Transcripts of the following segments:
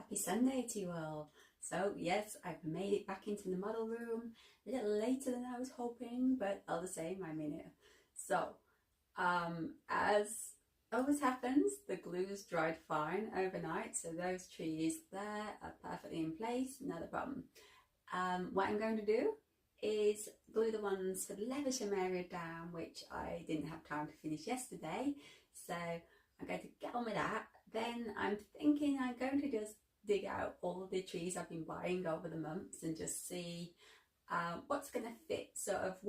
Happy Sunday to you all. So yes, I've made it back into the model room a little later than I was hoping, but all the same, I'm in here. So as always happens, the glue's dried fine overnight, so those trees there are perfectly in place, not a problem. What I'm going to do is glue the ones for the Levisham area down, which I didn't have time to finish yesterday, so I'm going to get on with that. Then I'm thinking I'm going to just dig out all the trees I've been buying over the months and just see what's going to fit, sort of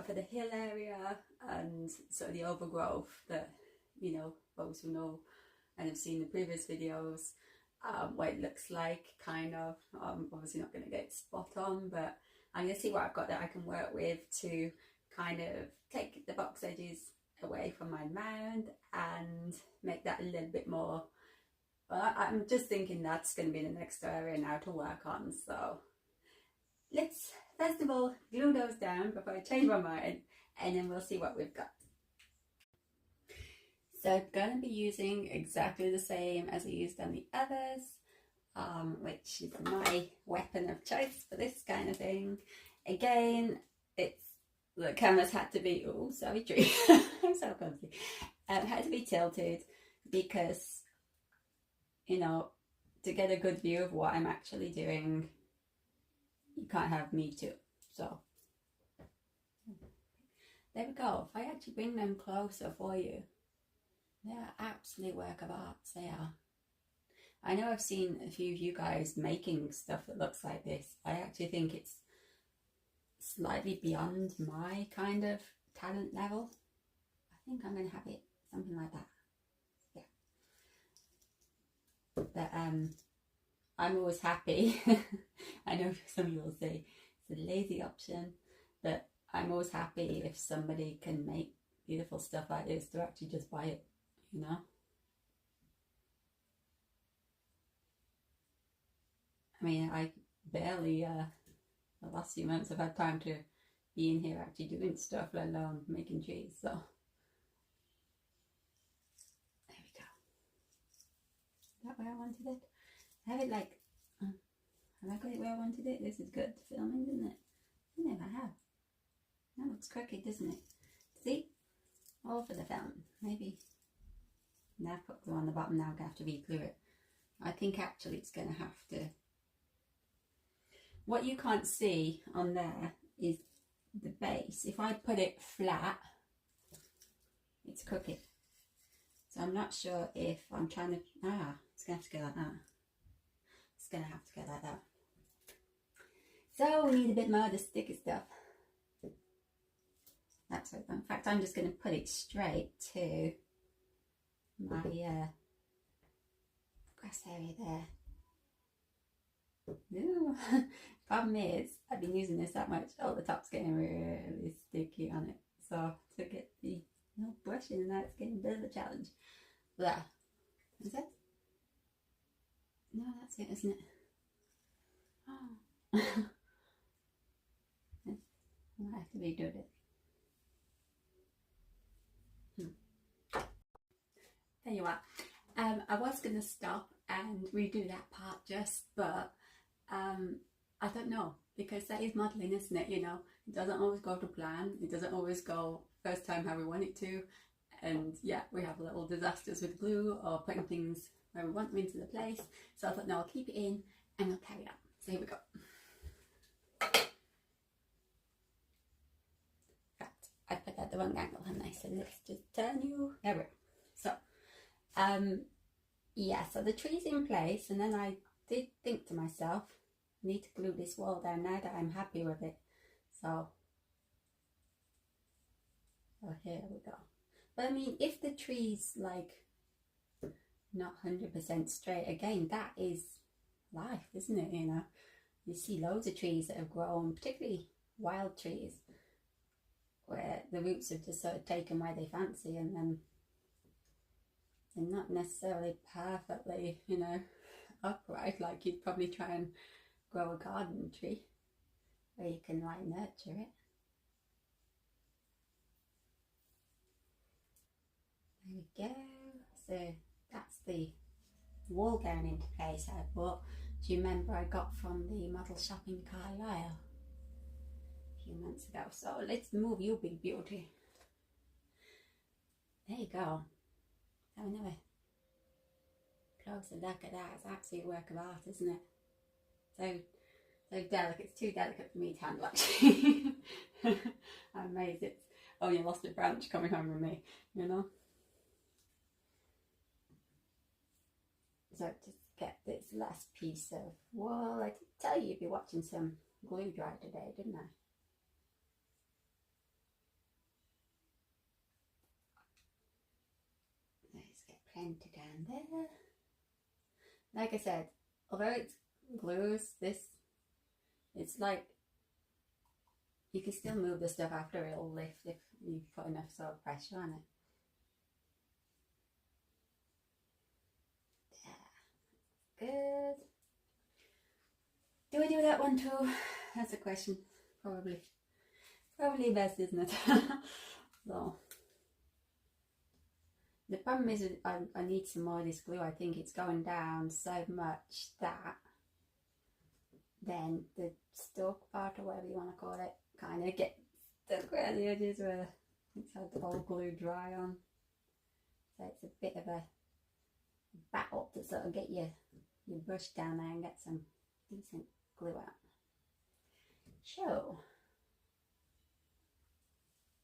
for the hill area and sort of the overgrowth that, you know, those who know and have seen the previous videos, what it looks like, kind of. Obviously not going to get spot on, but I'm going to see what I've got that I can work with to kind of take the box edges away from my mound and make that a little bit more. Well, I'm just thinking that's going to be the next area now to work on. So let's first of all glue those down before I change my mind, and then we'll see what we've got. So I'm going to be using exactly the same as I used on the others, which is my weapon of choice for this kind of thing. Again, the cameras had to be, oh sorry tree, I'm so clumsy, had to be tilted because, you know, to get a good view of what I'm actually doing, you can't have me too. So there we go. If I actually bring them closer for you, they're absolute work of art, they are. I know I've seen a few of you guys making stuff that looks like this. I actually think it's slightly beyond my kind of talent level. I think I'm going to have it something like that. Yeah. But I'm always happy. I know some of you will say it's a lazy option, but I'm always happy if somebody can make beautiful stuff like this to actually just buy it, you know. I mean, I barely the last few months I've had time to be in here actually doing stuff, let alone making trees. So there we go. Is that where I wanted it? I have it like, have I got it where I wanted it? This is good filming, isn't it? I never have. That looks crooked, doesn't it? See? All for the film. Maybe. Now I've put glue on the bottom, now I'm going to have to re-glue it. I think actually it's going to have to. What you can't see on there is the base. If I put it flat, it's crooked. So I'm not sure if I'm trying to, it's going to have to go like that. It's going to have to go like that. So we need a bit more of the sticky stuff. That's right. In fact, I'm just going to put it straight to my grass area there. No. Problem is, I've been using this that much, all the top's getting really sticky on it. So to get the brushing and that's getting a bit of a challenge. There. Is it? No, that's it, isn't it? Oh. I have to redo it. There you are. I was going to stop and redo that part but I don't know, because that is modelling, isn't it? You know, it doesn't always go to plan, it doesn't always go first time how we want it to, and yeah, we have little disasters with glue or putting things where we want them into the place. So I thought, no, I'll keep it in and we'll carry on. So here we go. Right, I put that the wrong angle, haven't I? So let's just turn you. There we go. So yeah, so the tree's in place, and then I did think to myself, I need to glue this wall down now that I'm happy with it. So here we go. But I mean, if the tree's like not 100% straight, again, that is life, isn't it? You know, you see loads of trees that have grown, particularly wild trees, where the roots have just sort of taken where they fancy, and then they're not necessarily perfectly, you know, upright like you'd probably try and grow a garden tree where you can like nurture it. There we go. So that's the wool going into place I bought. Do you remember I got from the model shop in Carlisle a few months ago? So let's move you, big beauty. There you go. Have another closer look at that. It's absolute work of art, isn't it? So delicate. It's too delicate for me to handle, actually. I'm amazed it's only lost a branch coming home with me, you know. So to get this last piece of wool, I did tell you you'd be watching some glue dry today, didn't I? Let's get plenty down there. Like I said, although it's glues, it's like you can still move the stuff after it'll lift if you put enough sort of pressure on it. Yeah, good. Do I do that one too? That's a question. Probably best, isn't it? So the problem is I need some more of this glue. I think it's going down so much that then the stalk part, or whatever you want to call it, kind of gets stuck around the edges where it's had the whole glue dry on. So it's a bit of a battle to sort of get your brush down there and get some decent glue out. So,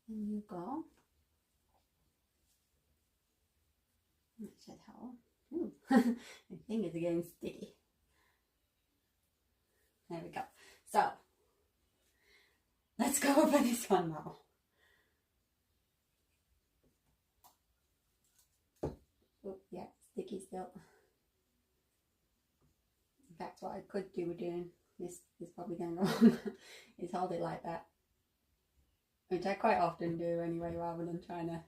there you go. That should help. Ooh, my fingers are getting sticky. There we go. So, let's go over this one now. Oh, yeah, sticky still. In fact, what I could do with doing this is probably going wrong, is hold it like that. Which I quite often do anyway, rather than trying to,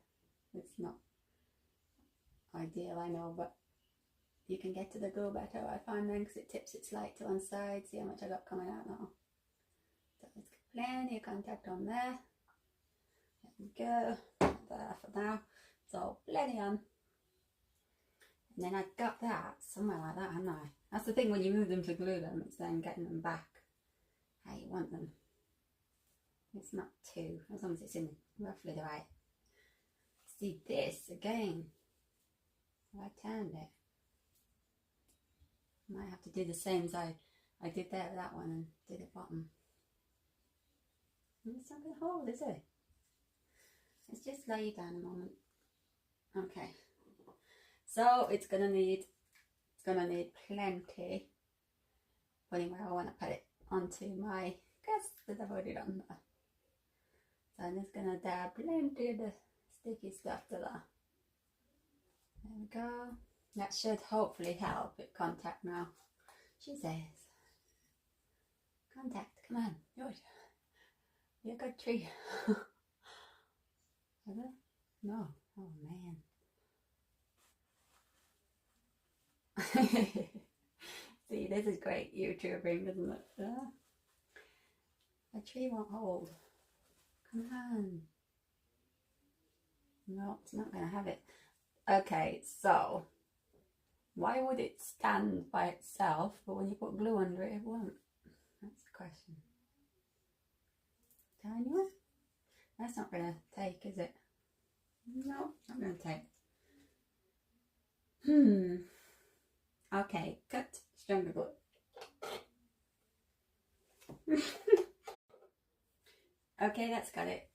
it's not ideal, I know, but you can get to the glue better, I find, then, because it tips it slightly to one side. See how much I got coming out now. So let's get plenty of contact on there. There we go. There for now. So plenty on. And then I've got that somewhere like that, haven't I? That's the thing when you move them to glue them, it's then getting them back how you want them. It's not too, as long as it's in roughly the right. See this again. I turned it. Might have to do the same as I did there with that one, and do the bottom. And it's not going to hold, is it? Let's just lay it down a moment. Okay. So it's gonna need plenty putting where I want to put it onto my guess that I've already done that. So I'm just gonna dab plenty of the sticky stuff to that. There we go. That should hopefully help with contact now. She says. Contact, come on, do it. Be a good tree. Have it? No. Oh man. See, this is great YouTubing, isn't it? Yeah. A tree won't hold. Come on. No, it's not going to have it. Okay, so why would it stand by itself, but when you put glue under it, it won't? That's the question. Tiny one? That's not going to take, is it? No, not going to take. Okay, cut stronger glue. Okay, that's got it.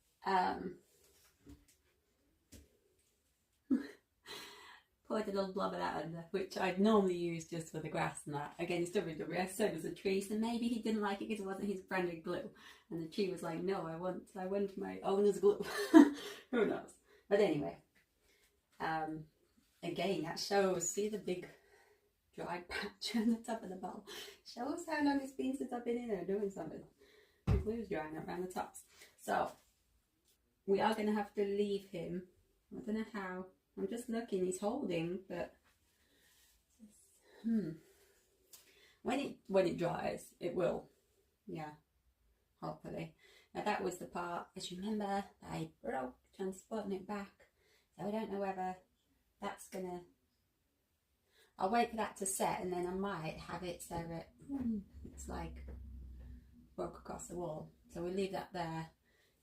Poured a little blob of that under, which I'd normally use just for the grass and that. Again, it's WWS, so does a tree, so maybe he didn't like it because it wasn't his branded glue. And the tree was like, no, I want my owner's glue. Who knows? But anyway, again, that shows, see the big dried patch on the top of the bowl? Shows how long it's been since I've been in there doing something. The glue's drying up around the tops. So, we are going to have to leave him. I don't know how. I'm just looking, he's holding, but when it dries, it will, yeah, hopefully. Now that was the part, as you remember, that I broke transporting it back. So I don't know whether that's gonna, I'll wait for that to set, and then I might have it so that it's like broke across the wall. So we'll leave that there.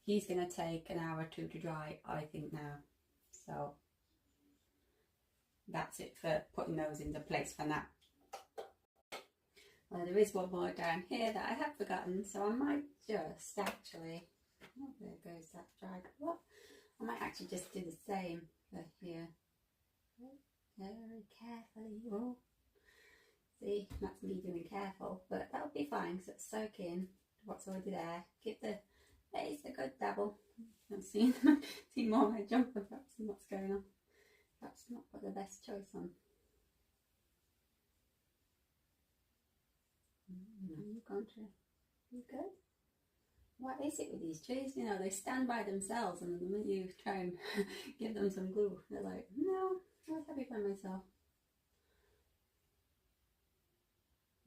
He's going to take an hour or two to dry, I think, now. So that's it for putting those into place for now. Well, there is one more down here that I have forgotten, so I might just actually, oh, there goes that dried up. I might actually just do the same for here. Very carefully. Oh, see, that's me doing careful, but that'll be fine because it's soaking what's already there. Give the base a good dabble. I've seen more of my jumper perhaps and what's going on. That's not put the best choice on. You good? What is it with these trees? You know, they stand by themselves, and the minute you try and give them some glue, they're like, no, I was happy by myself.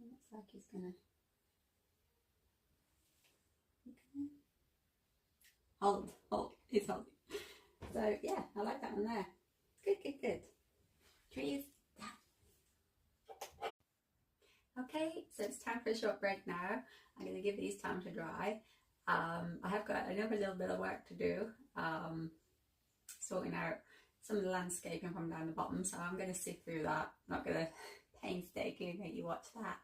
It looks like he's gonna. Okay. Hold, he's holding. So yeah, I like that one there. Good. Trees. Okay, so it's time for a short break now. I'm going to give these time to dry. I have got another little bit of work to do, sorting out some of the landscaping from down the bottom, so I'm going to sift through that. I'm not going to painstakingly make you watch that,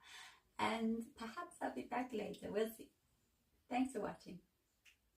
and perhaps I'll be back later. We'll see. Thanks for watching.